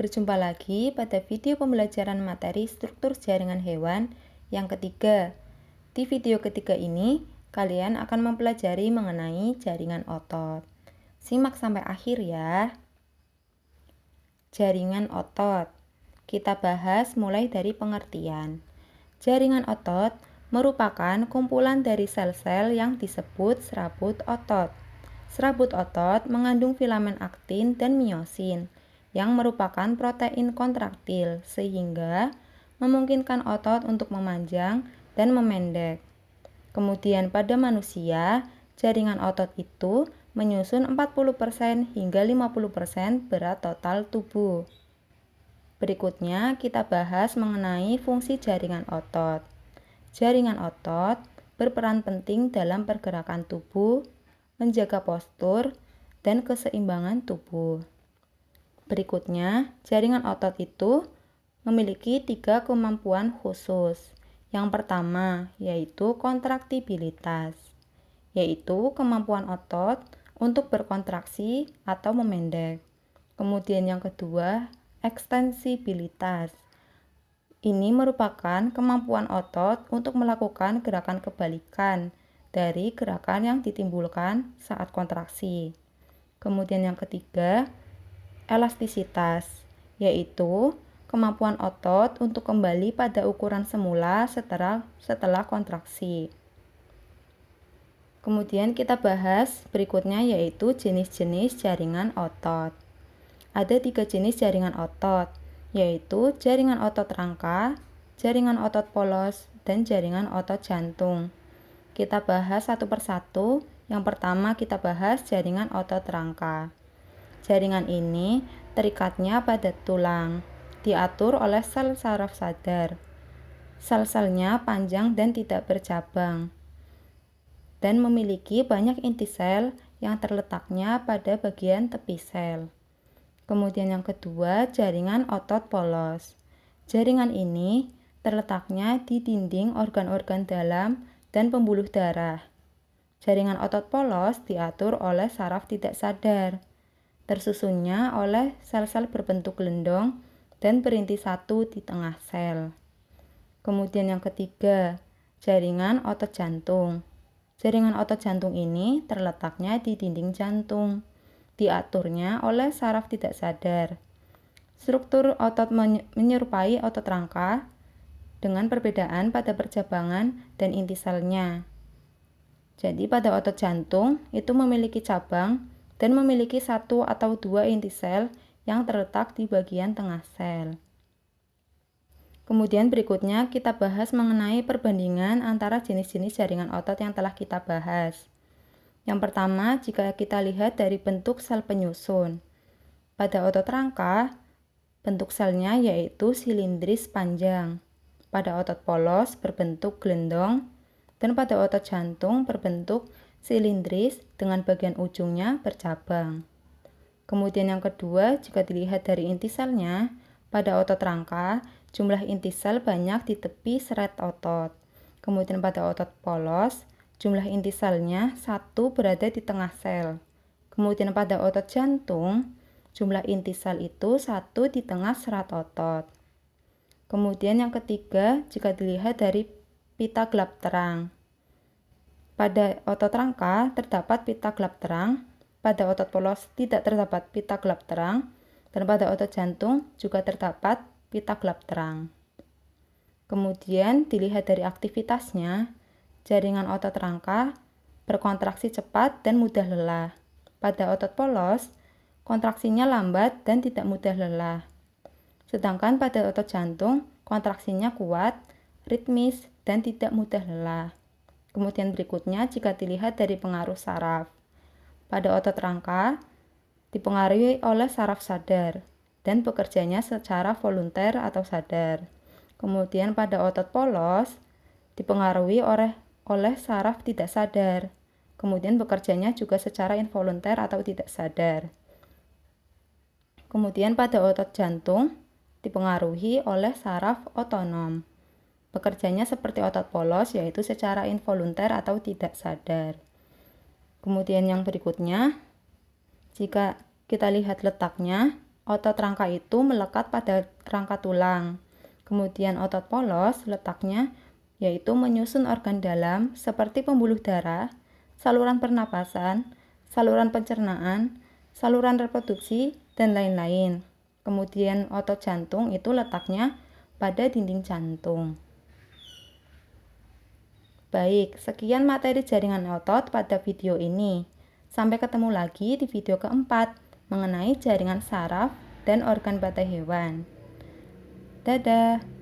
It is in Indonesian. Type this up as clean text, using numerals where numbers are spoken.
Berjumpa lagi pada video pembelajaran materi struktur jaringan hewan yang ketiga. Di video ketiga ini, kalian akan mempelajari mengenai jaringan otot. Simak sampai akhir ya. Jaringan otot. Kita bahas mulai dari pengertian. Jaringan otot merupakan kumpulan dari sel-sel yang disebut serabut otot. Serabut otot mengandung filamen aktin dan miosin yang merupakan protein kontraktil sehingga memungkinkan otot untuk memanjang dan memendek. Kemudian pada manusia, jaringan otot itu menyusun 40% hingga 50% berat total tubuh. Berikutnya kita bahas mengenai fungsi jaringan otot. Jaringan otot berperan penting dalam pergerakan tubuh, menjaga postur, dan keseimbangan tubuh. Berikutnya, jaringan otot itu memiliki 3 kemampuan khusus. Yang pertama, yaitu kontraktibilitas, yaitu kemampuan otot untuk berkontraksi atau memendek. Kemudian yang kedua, ekstensibilitas. Ini merupakan kemampuan otot untuk melakukan gerakan kebalikan dari gerakan yang ditimbulkan saat kontraksi. Kemudian yang ketiga, elastisitas, yaitu kemampuan otot untuk kembali pada ukuran semula setelah kontraksi. Kemudian kita bahas berikutnya yaitu jenis-jenis jaringan otot. Ada 3 jenis jaringan otot, yaitu jaringan otot rangka, jaringan otot polos, dan jaringan otot jantung. Kita bahas satu persatu. Yang pertama kita bahas jaringan otot rangka. Jaringan ini terikatnya pada tulang, diatur oleh sel saraf sadar. Sel-selnya panjang dan tidak bercabang, dan memiliki banyak inti sel yang terletaknya pada bagian tepi sel. Kemudian yang kedua, jaringan otot polos. Jaringan ini terletaknya di dinding organ-organ dalam dan pembuluh darah. Jaringan otot polos diatur oleh saraf tidak sadar, tersusunnya oleh sel-sel berbentuk gelendong dan berinti satu di tengah sel. Kemudian yang ketiga, jaringan otot jantung. Jaringan otot jantung ini terletaknya di dinding jantung, diaturnya oleh saraf tidak sadar. Struktur otot menyerupai otot rangka dengan perbedaan pada percabangan dan inti selnya. Jadi pada otot jantung itu memiliki cabang dan memiliki 1 atau 2 inti sel yang terletak di bagian tengah sel. Kemudian berikutnya kita bahas mengenai perbandingan antara jenis-jenis jaringan otot yang telah kita bahas. Yang pertama, jika kita lihat dari bentuk sel penyusun. Pada otot rangka, bentuk selnya yaitu silindris panjang. Pada otot polos berbentuk gelendong, dan pada otot jantung berbentuk silindris dengan bagian ujungnya bercabang. Kemudian yang kedua, jika dilihat dari inti selnya, pada otot rangka, jumlah inti sel banyak di tepi seret otot. Kemudian pada otot polos, jumlah inti selnya 1 berada di tengah sel. Kemudian pada otot jantung, jumlah inti sel itu 1 di tengah serat otot. Kemudian yang ketiga, jika dilihat dari pita gelap terang. Pada otot rangka terdapat pita gelap terang, pada otot polos tidak terdapat pita gelap terang, dan pada otot jantung juga terdapat pita gelap terang. Kemudian dilihat dari aktivitasnya, jaringan otot rangka berkontraksi cepat dan mudah lelah. Pada otot polos, kontraksinya lambat dan tidak mudah lelah. Sedangkan pada otot jantung, kontraksinya kuat, ritmis, dan tidak mudah lelah. Kemudian berikutnya jika dilihat dari pengaruh saraf. Pada otot rangka, dipengaruhi oleh saraf sadar dan bekerjanya secara volunter atau sadar. Kemudian pada otot polos, dipengaruhi oleh saraf tidak sadar. Kemudian bekerjanya juga secara involunter atau tidak sadar. Kemudian pada otot jantung, dipengaruhi oleh saraf otonom. Bekerjanya seperti otot polos, yaitu secara involunter atau tidak sadar. Kemudian yang berikutnya, jika kita lihat letaknya, Otot rangka itu melekat pada rangka tulang. Kemudian otot polos letaknya yaitu menyusun organ dalam seperti pembuluh darah, saluran pernapasan, saluran pencernaan, saluran reproduksi, dan lain-lain. Kemudian otot jantung itu letaknya pada dinding jantung. Baik, sekian materi jaringan otot pada video ini. Sampai ketemu lagi di video keempat mengenai jaringan saraf dan organ pada hewan. Dadah!